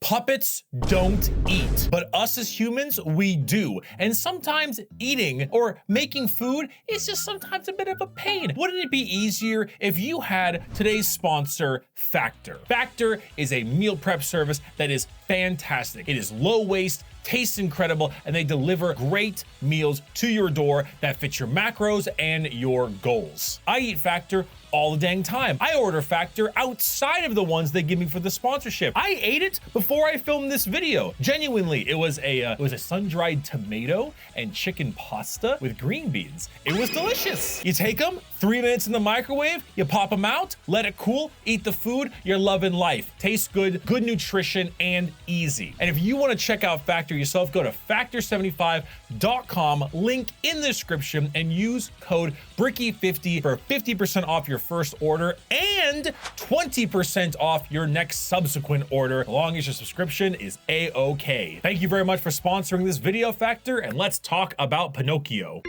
Puppets don't eat, but us as humans, we do. And sometimes eating or making food is just sometimes a bit of a pain. Wouldn't it be easier if you had today's sponsor, Factor? Factor is a meal prep service that is fantastic. It is low waste, tastes incredible, and they deliver great meals to your door that fit your macros and your goals. I eat Factor all the dang time. I order Factor outside of the ones they give me for the sponsorship. I ate it before I filmed this video. Genuinely, it was a sun-dried tomato and chicken pasta with green beans. It was delicious. You take them, 3 minutes in the microwave, you pop them out, let it cool, eat the food, you're loving life. Tastes good, good nutrition, and easy. And if you want to check out Factor yourself, go to factor75.com, link in the description, and use code Bricky50 for 50% off your first order and 20% off your next subsequent order, as long as your subscription is a-okay. Thank you very much for sponsoring this video, Factor, and let's talk about Pinocchio.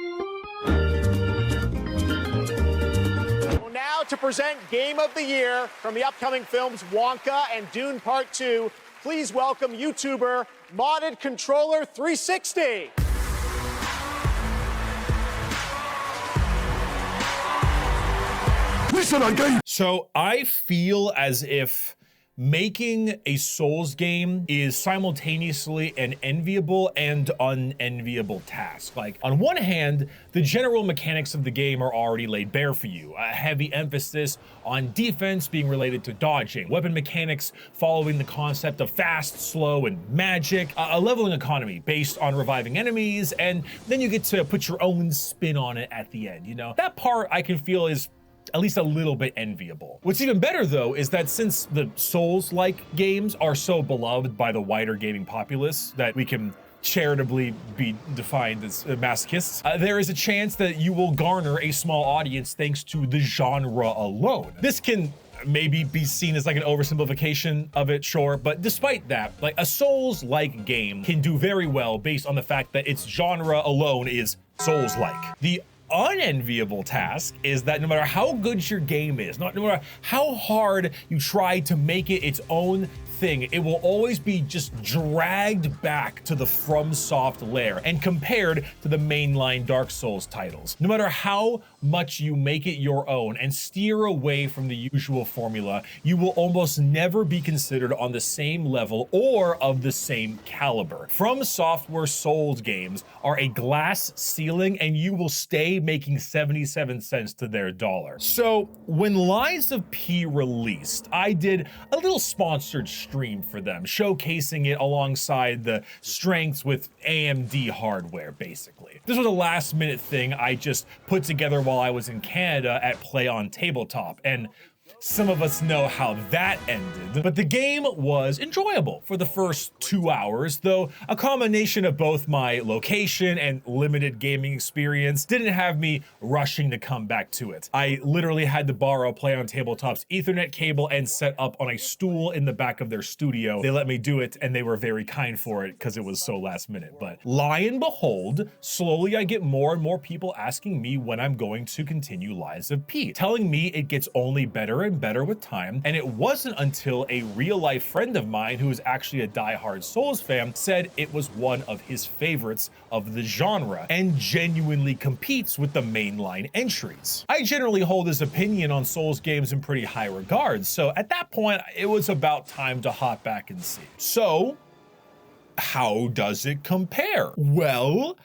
Now to present Game of the Year from the upcoming films Wonka and Dune Part 2, please welcome YouTuber Modded Controller 360. So I feel as if making a Souls game is simultaneously an enviable and unenviable task. Like, on one hand, the general mechanics of the game are already laid bare for you. A heavy emphasis on defense being related to dodging, weapon mechanics following the concept of fast, slow, and magic, a leveling economy based on reviving enemies, and then you get to put your own spin on it at the end, you know? That part I can feel is at least a little bit enviable. What's even better though is that since the Souls-like games are so beloved by the wider gaming populace that we can charitably be defined as masochists, there is a chance that you will garner a small audience thanks to the genre alone. This can maybe be seen as like an oversimplification of it, sure, but despite that, like, a Souls-like game can do very well based on the fact that its genre alone is Souls-like. The unenviable task is that no matter how good your game is, no matter how hard you try to make it its own thing, it will always be just dragged back to the FromSoft lair and compared to the mainline Dark Souls titles. No matter how much you make it your own and steer away from the usual formula, you will almost never be considered on the same level or of the same caliber. From Software Souls games are a glass ceiling, and you will stay making 77 cents to their dollar. So when Lies of P released, I did a little sponsored stream for them, showcasing it alongside the strengths with AMD hardware, basically. This was a last minute thing I just put together while I was in Canada at Play on Tabletop, and some of us know how that ended, but the game was enjoyable for the first 2 hours, though a combination of both my location and limited gaming experience didn't have me rushing to come back to it. I literally had to borrow Play on Tabletop's Ethernet cable and set up on a stool in the back of their studio. They let me do it, and they were very kind for it because it was so last minute. But lo and behold, slowly I get more and more people asking me when I'm going to continue Lies of P, telling me it gets only better and better with time, and it wasn't until a real-life friend of mine who is actually a die-hard Souls fan said it was one of his favorites of the genre and genuinely competes with the mainline entries. I generally hold his opinion on Souls games in pretty high regard, so at that point it was about time to hop back and see. So, how does it compare? Well,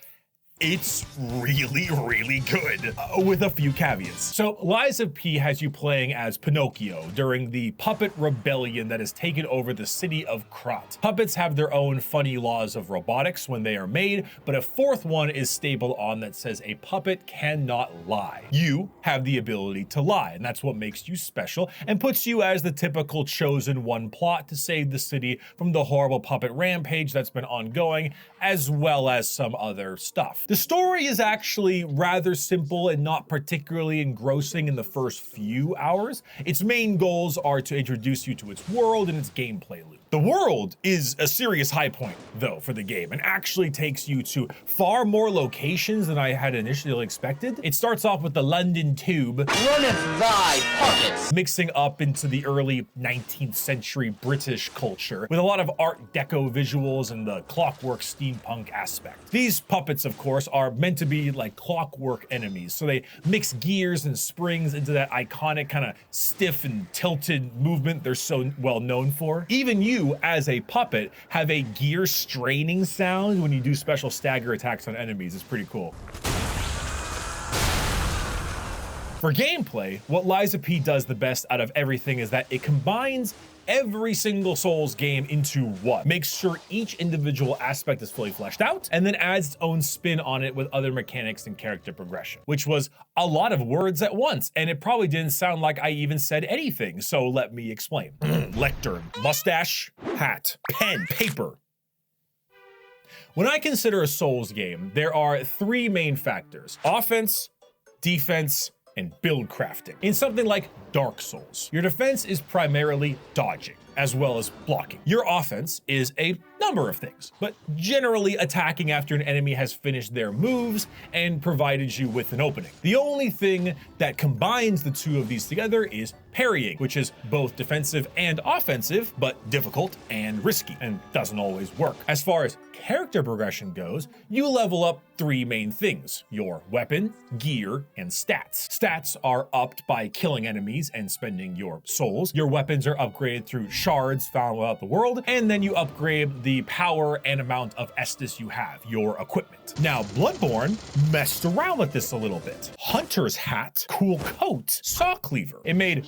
it's really, really good, with a few caveats. So Lies of P has you playing as Pinocchio during the puppet rebellion that has taken over the city of Krat. Puppets have their own funny laws of robotics when they are made, but a fourth one is stapled on that says a puppet cannot lie. You have the ability to lie, and that's what makes you special and puts you as the typical chosen one plot to save the city from the horrible puppet rampage that's been ongoing, as well as some other stuff. The story is actually rather simple and not particularly engrossing in the first few hours. Its main goals are to introduce you to its world and its gameplay loop. The world is a serious high point, though, for the game, and actually takes you to far more locations than I had initially expected. It starts off with the London Tube, runneth thy pockets, mixing up into the early 19th century British culture, with a lot of Art Deco visuals and the clockwork steampunk aspect. These puppets, of course, are meant to be like clockwork enemies, so they mix gears and springs into that iconic kind of stiff and tilted movement they're so well known for. Even you, as a puppet, have a gear straining sound when you do special stagger attacks on enemies. It's pretty cool. For gameplay, what Lies of P does the best out of everything is that it combines every single Souls game into one. Makes sure each individual aspect is fully fleshed out, and then adds its own spin on it with other mechanics and character progression, which was a lot of words at once, and it probably didn't sound like I even said anything, so let me explain. Lectern, mustache, hat, pen, paper. When I consider a Souls game, there are three main factors: offense, defense, and build crafting. In something like Dark Souls, your defense is primarily dodging, as well as blocking. Your offense is a number of things, but generally attacking after an enemy has finished their moves and provided you with an opening. The only thing that combines the two of these together is parrying, which is both defensive and offensive, but difficult and risky, and doesn't always work. As far as character progression goes, you level up three main things: your weapon, gear, and stats. Stats are upped by killing enemies and spending your souls. Your weapons are upgraded through shards found throughout the world, and then you upgrade the power and amount of Estus you have, your equipment. Now, Bloodborne messed around with this a little bit. Hunter's hat, cool coat, saw cleaver. It made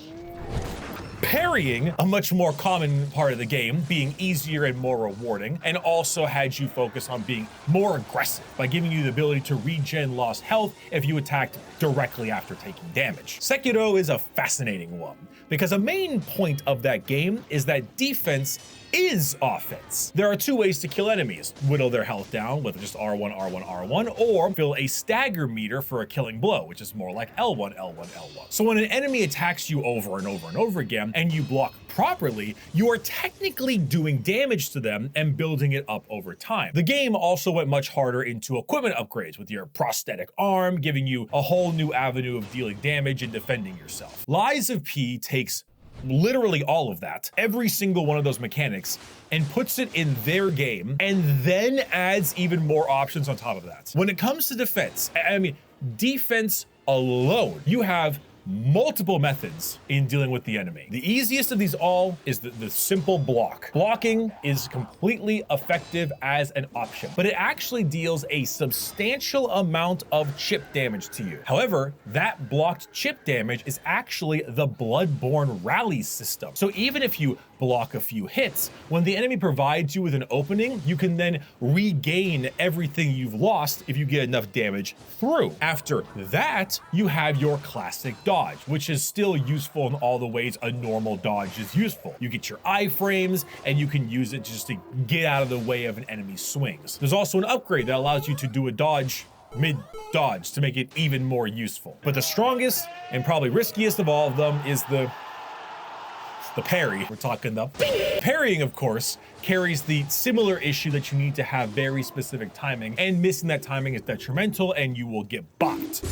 parrying a much more common part of the game, being easier and more rewarding, and also had you focus on being more aggressive by giving you the ability to regen lost health if you attacked directly after taking damage. Sekiro is a fascinating one, because a main point of that game is that defense is offense. There are two ways to kill enemies: whittle their health down with just R1, R1, R1, or fill a stagger meter for a killing blow, which is more like L1, L1, L1. So when an enemy attacks you over and over and over again, and you block properly, you are technically doing damage to them and building it up over time. The game also went much harder into equipment upgrades, with your prosthetic arm giving you a whole new avenue of dealing damage and defending yourself. Lies of P takes literally all of that, every single one of those mechanics, and puts it in their game, and then adds even more options on top of that. When it comes to defense, I mean, defense alone, you have multiple methods in dealing with the enemy. The easiest of these all is the simple block. Blocking is completely effective as an option, but it actually deals a substantial amount of chip damage to you. However, that blocked chip damage is actually the Bloodborne rally system. So even if you block a few hits, when the enemy provides you with an opening, you can then regain everything you've lost if you get enough damage through. After that, you have your classic dodge, which is still useful in all the ways a normal dodge is useful. You get your iframes, and you can use it just to get out of the way of an enemy's swings. There's also an upgrade that allows you to do a dodge mid-dodge to make it even more useful. But the strongest and probably riskiest of all of them is the parry. We're talking the parrying, of course, carries the similar issue that you need to have very specific timing, and missing that timing is detrimental and you will get bopped.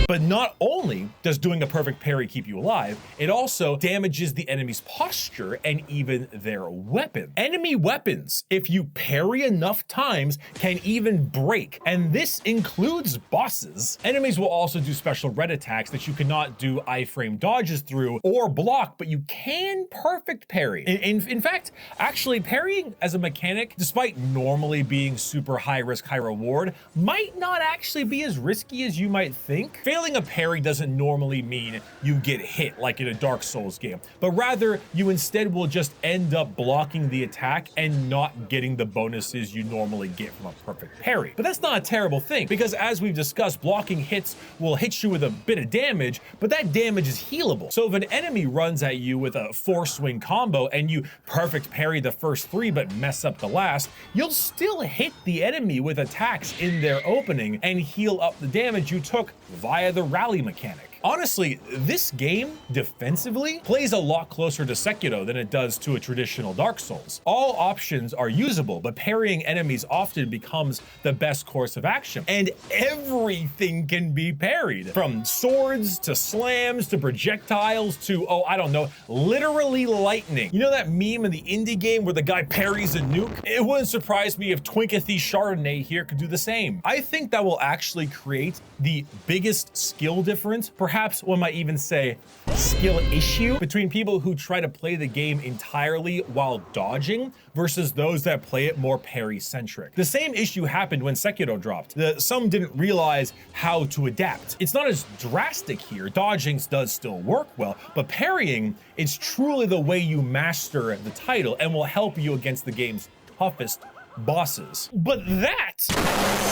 But not only does doing a perfect parry keep you alive, it also damages the enemy's posture and even their weapon. Enemy weapons, if you parry enough times, can even break, and this includes bosses. Enemies will also do special red attacks that you cannot do iframe dodges through or block, but you can perfect parry. In fact, actually parrying as a mechanic, despite normally being super high risk, high reward, might not actually be as risky as you might think. Failing a parry doesn't normally mean you get hit like in a Dark Souls game, but rather you instead will just end up blocking the attack and not getting the bonuses you normally get from a perfect parry. But that's not a terrible thing, because as we've discussed, blocking hits will hit you with a bit of damage, but that damage is healable. So if an enemy runs at you with a 4-swing combo and you perfect parry the first 3 but mess up the last, you'll still hit the enemy with attacks in their opening and heal up the damage you took via the rally mechanic. Honestly, this game, defensively, plays a lot closer to Sekiro than it does to a traditional Dark Souls. All options are usable, but parrying enemies often becomes the best course of action. And everything can be parried, from swords to slams to projectiles to, oh, I don't know, literally lightning. You know that meme in the indie game where the guy parries a nuke? It wouldn't surprise me if Twinkathy Chardonnay here could do the same. I think that will actually create the biggest skill difference, perhaps one might even say skill issue, between people who try to play the game entirely while dodging versus those that play it more parry-centric. The same issue happened when Sekiro dropped. Some didn't realize how to adapt. It's not as drastic here. Dodging does still work well, but parrying is truly the way you master the title and will help you against the game's toughest bosses. But that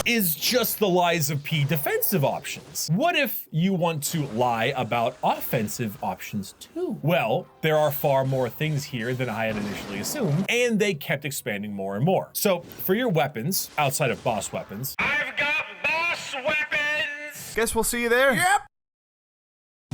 is just the lies of P defensive options. What if you want to lie about offensive options too? Well, there are far more things here than I had initially assumed, and they kept expanding more and more. So for your weapons, outside of boss weapons, I've got boss weapons! Guess we'll see you there. Yep.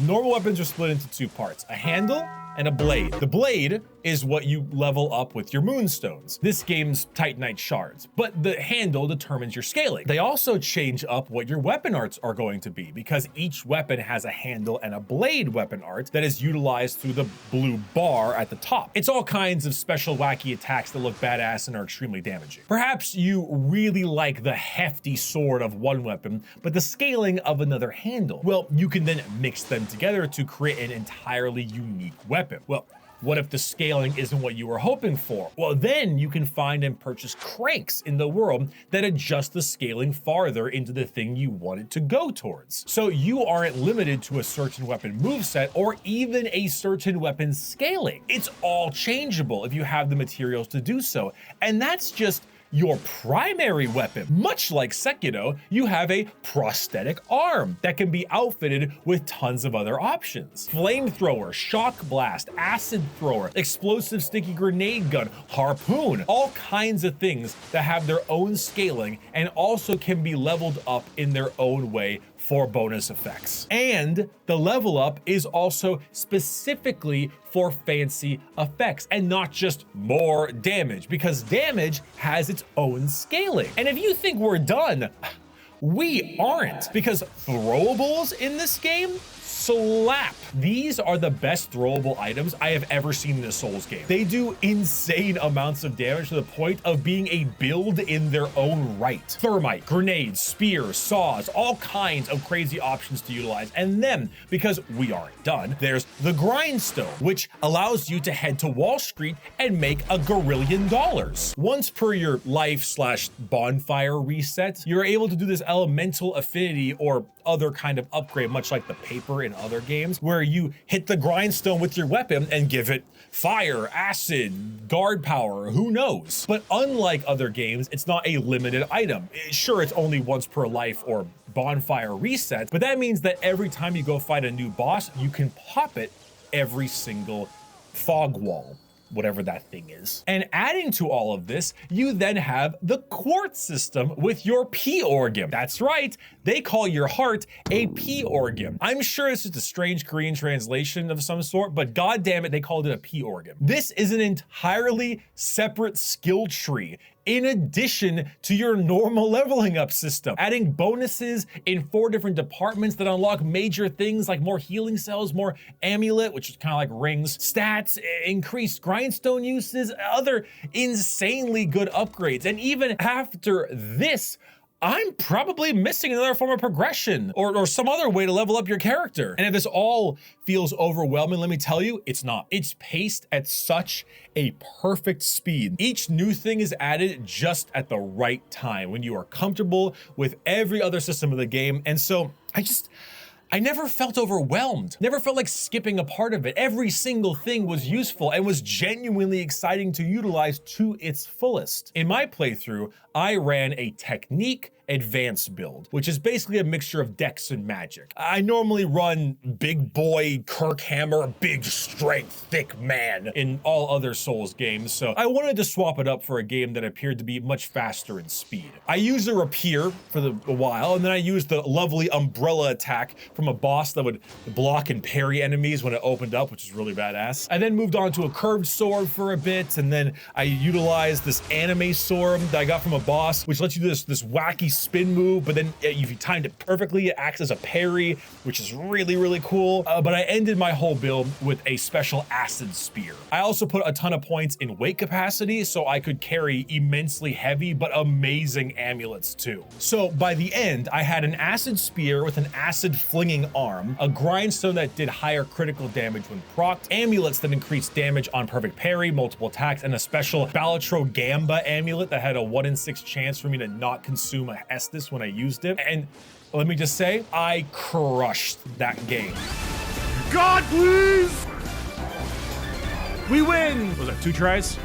normal weapons are split into two parts, a handle and a blade. The blade is what you level up with your moonstones, this game's Titanite shards, but the handle determines your scaling. They also change up what your weapon arts are going to be, because each weapon has a handle and a blade weapon art that is utilized through the blue bar at the top. It's all kinds of special wacky attacks that look badass and are extremely damaging. Perhaps you really like the hefty sword of one weapon, but the scaling of another handle. Well, you can then mix them together to create an entirely unique weapon. Well, what if the scaling isn't what you were hoping for? Well, then you can find and purchase cranks in the world that adjust the scaling farther into the thing you want it to go towards. So you aren't limited to a certain weapon moveset or even a certain weapon scaling. It's all changeable if you have the materials to do so. And that's just your primary weapon. Much like Sekiro, you have a prosthetic arm that can be outfitted with tons of other options. Flamethrower, shock blast, acid thrower, explosive sticky grenade gun, harpoon, all kinds of things that have their own scaling and also can be leveled up in their own way for bonus effects. And the level up is also specifically for fancy effects and not just more damage, because damage has its own scaling. And if you think we're done, we aren't, because throwables in this game slap. These are the best throwable items I have ever seen in a Souls game. They do insane amounts of damage to the point of being a build in their own right. Thermite, grenades, spears, saws, all kinds of crazy options to utilize. And then, because we aren't done, there's the grindstone, which allows you to head to Wall Street and make $1 gorillion. Once per your life/bonfire reset, you're able to do this elemental affinity or other kind of upgrade, much like the paper in other games, where you hit the grindstone with your weapon and give it fire, acid, guard power, who knows? But unlike other games, it's not a limited item. Sure, it's only once per life or bonfire reset, but that means that every time you go fight a new boss, you can pop it every single fog wall, whatever that thing is. And adding to all of this, you then have the quartz system with your P organ. That's right, they call your heart a P organ. I'm sure it's just a strange Korean translation of some sort, but god damn it, they called it a P organ. This is an entirely separate skill tree in addition to your normal leveling up system, adding bonuses in 4 different departments that unlock major things like more healing cells, more amulet, which is kind of like rings, stats, increased grindstone uses, other insanely good upgrades. And even after this, I'm probably missing another form of progression or some other way to level up your character. And if this all feels overwhelming, let me tell you, it's not. It's paced at such a perfect speed. Each new thing is added just at the right time when you are comfortable with every other system of the game. And so I never felt overwhelmed, never felt like skipping a part of it. Every single thing was useful and was genuinely exciting to utilize to its fullest. In my playthrough, I ran a technique advanced build, which is basically a mixture of dex and magic. I normally run big boy Kirk Hammer, big strength, thick man in all other Souls games, so I wanted to swap it up for a game that appeared to be much faster in speed. I used a rapier for a while, and then I used the lovely umbrella attack from a boss that would block and parry enemies when it opened up, which is really badass. I then moved on to a curved sword for a bit, and then I utilized this anime sword that I got from a boss, which lets you do this wacky spin move, but then if you timed it perfectly, it acts as a parry, which is really, really cool. But I ended my whole build with a special acid spear. I also put a ton of points in weight capacity, so I could carry immensely heavy but amazing amulets too. So by the end, I had an acid spear with an acid flinging arm, a grindstone that did higher critical damage when procced, amulets that increased damage on perfect parry, multiple attacks, and a special Balatro Gamba amulet that had a 1 in 6 chance for me to not consume a Estus when I used it. And let me just say, I crushed that game. God, please! We win! Was that 2 tries?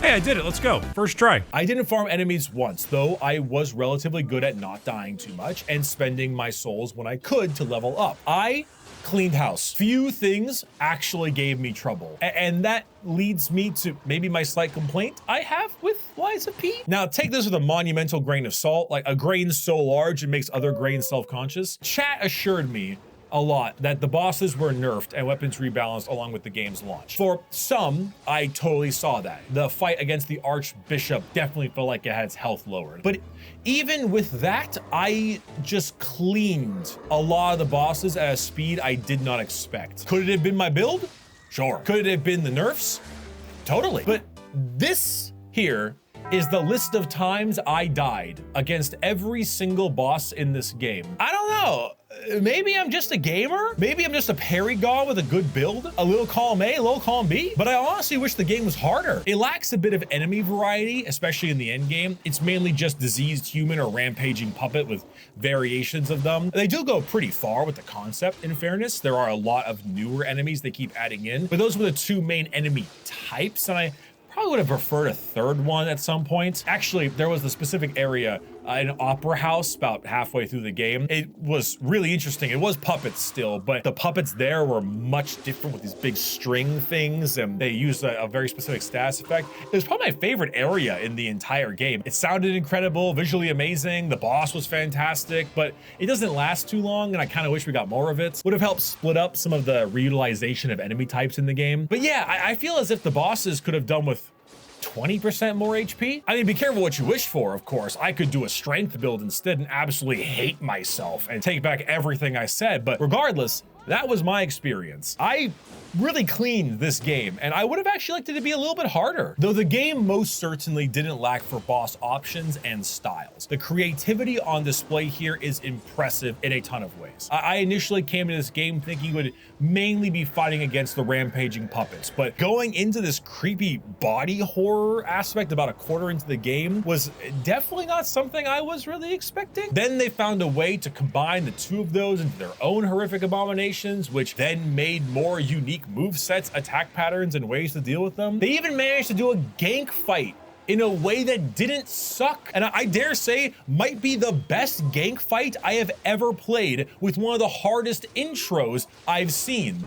Hey, I did it. Let's go. First try. I didn't farm enemies once, though I was relatively good at not dying too much and spending my souls when I could to level up. I cleaned house. Few things actually gave me trouble. And that leads me to maybe my slight complaint I have with Liza P. Now, take this with a monumental grain of salt, like a grain so large it makes other grains self-conscious. Chat assured me a lot that the bosses were nerfed and weapons rebalanced along with the game's launch. For some, I totally saw that. The fight against the Archbishop definitely felt like it had its health lowered. But even with that, I just cleaned a lot of the bosses at a speed I did not expect. Could it have been my build? Sure. Could it have been the nerfs? Totally. But this here is the list of times I died against every single boss in this game. I don't know. Maybe I'm just a gamer. Maybe I'm just a parry god with a good build. A little column A, a little column B. But I honestly wish the game was harder. It lacks a bit of enemy variety, especially in the end game. It's mainly just diseased human or rampaging puppet with variations of them. They do go pretty far with the concept, in fairness. There are a lot of newer enemies they keep adding in, but those were the 2 main enemy types, and I probably would have preferred a third one at some point. Actually, there was the specific area an opera house about halfway through the game. It was really interesting. It was puppets still, but the puppets there were much different with these big string things, and they used a very specific status effect. It was probably my favorite area in the entire game. It sounded incredible, visually amazing. The boss was fantastic, but it doesn't last too long, and I kind of wish we got more of it. Would have helped split up some of the reutilization of enemy types in the game. But yeah, I feel as if the bosses could have done with 20% more HP. I mean, be careful what you wish for, of course. I could do a strength build instead and absolutely hate myself and take back everything I said, but regardless, that was my experience. I really cleaned this game, and I would have actually liked it to be a little bit harder. Though the game most certainly didn't lack for boss options and styles. The creativity on display here is impressive in a ton of ways. I initially came to this game thinking it would mainly be fighting against the rampaging puppets, but going into this creepy body horror aspect about a quarter into the game was definitely not something I was really expecting. Then they found a way to combine the 2 of those into their own horrific abominations, which then made more unique move sets, attack patterns, and ways to deal with them. They even managed to do a gank fight in a way that didn't suck, and I dare say might be the best gank fight I have ever played, with one of the hardest intros I've seen.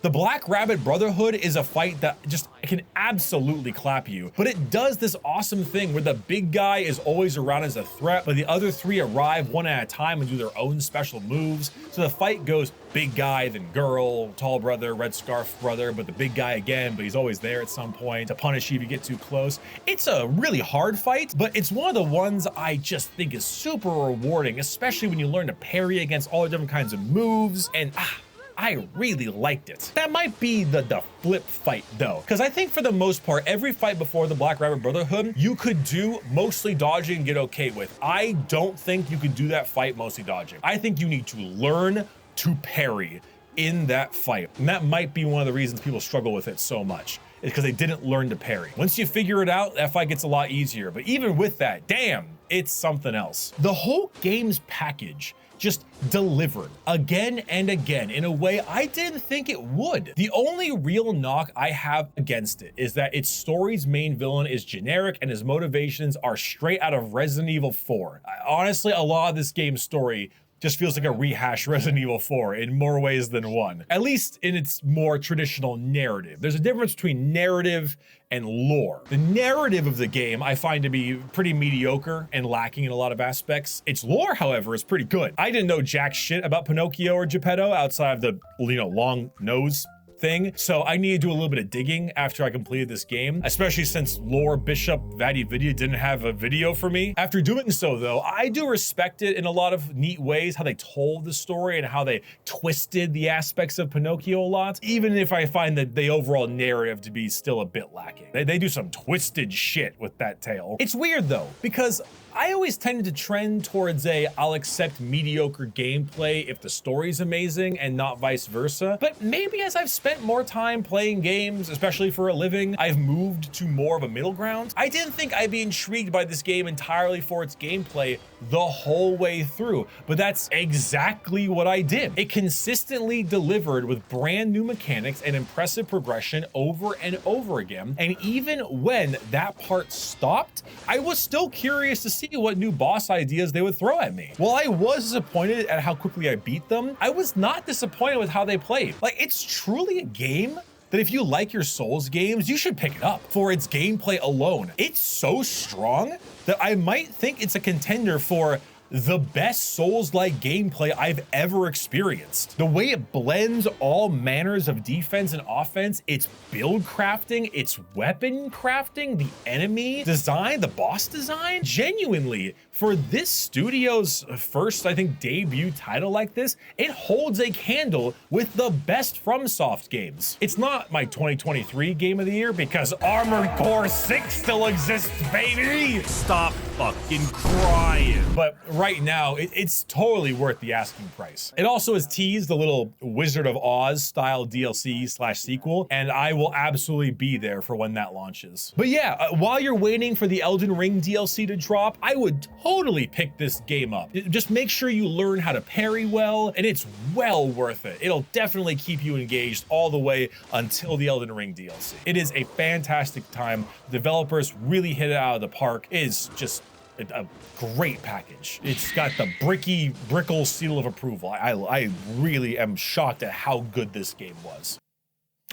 The Black Rabbit Brotherhood is a fight that just can absolutely clap you, but it does this awesome thing where the big guy is always around as a threat, but the other 3 arrive one at a time and do their own special moves. So the fight goes big guy, then girl, tall brother, red scarf brother, but the big guy again, but he's always there at some point to punish you if you get too close. It's a really hard fight, but it's one of the ones I just think is super rewarding, especially when you learn to parry against all the different kinds of moves. And I really liked it. That might be the flip fight though, because I think for the most part, every fight before the Black Rabbit Brotherhood, you could do mostly dodging and get okay with. I don't think you could do that fight mostly dodging. I think you need to learn to parry in that fight. And that might be one of the reasons people struggle with it so much, is because they didn't learn to parry. Once you figure it out, that fight gets a lot easier. But even with that, damn, it's something else. The whole game's package just delivered again and again in a way I didn't think it would. The only real knock I have against it is that its story's main villain is generic and his motivations are straight out of Resident Evil 4. Honestly, a lot of this game's story just feels like a rehash Resident Evil 4 in more ways than one, at least in its more traditional narrative. There's a difference between narrative and lore. The narrative of the game I find to be pretty mediocre and lacking in a lot of aspects. Its lore, however, is pretty good. I didn't know jack shit about Pinocchio or Geppetto outside of the, long nose thing. So I needed to do a little bit of digging after I completed this game, especially since Lore Bishop VatiVidya didn't have a video for me. After doing so though, I do respect it in a lot of neat ways, how they told the story and how they twisted the aspects of Pinocchio a lot, even if I find that the overall narrative to be still a bit lacking. They do some twisted shit with that tale. It's weird though, because I always tended to trend towards I'll accept mediocre gameplay if the story's amazing and not vice versa. But maybe as I've spent more time playing games, especially for a living, I've moved to more of a middle ground. I didn't think I'd be intrigued by this game entirely for its gameplay the whole way through, but that's exactly what I did. It consistently delivered with brand new mechanics and impressive progression over and over again. And even when that part stopped, I was still curious to see what new boss ideas they would throw at me. While I was disappointed at how quickly I beat them, I was not disappointed with how they played. Like, it's truly a game that if you like your Souls games, you should pick it up for its gameplay alone. It's so strong that I might think it's a contender for the best Souls-like gameplay I've ever experienced. The way it blends all manners of defense and offense, its build crafting, its weapon crafting, the enemy design, the boss design, genuinely, for this studio's first, I think, debut title like this, it holds a candle with the best FromSoft games. It's not my 2023 game of the year because Armored Core 6 still exists, baby! Stop fucking crying. But right now, it's totally worth the asking price. It also has teased the little Wizard of Oz style DLC/sequel, and I will absolutely be there for when that launches. But yeah, while you're waiting for the Elden Ring DLC to drop, I would totally pick this game up. Just make sure you learn how to parry well, and it's well worth it. It'll definitely keep you engaged all the way until the Elden Ring DLC. It is a fantastic time. The developers really hit it out of the park. It is just a great package. It's got the Brickle seal of approval. I really am shocked at how good this game was.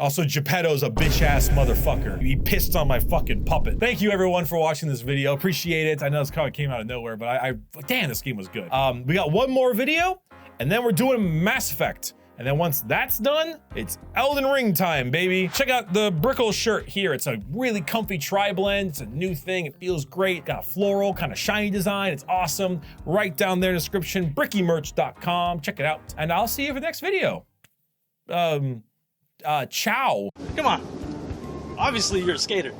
Also, Geppetto's a bitch-ass motherfucker. He pissed on my fucking puppet. Thank you everyone for watching this video. Appreciate it. I know this kind of came out of nowhere, but damn, this game was good. We got one more video, and then we're doing Mass Effect. And then once that's done, it's Elden Ring time, baby. Check out the Brickle shirt here. It's a really comfy tri-blend. It's a new thing. It feels great. Got a floral, kind of shiny design. It's awesome. Right down there in the description, brickymerch.com. Check it out. And I'll see you for the next video. Ciao. Come on. Obviously, you're a skater.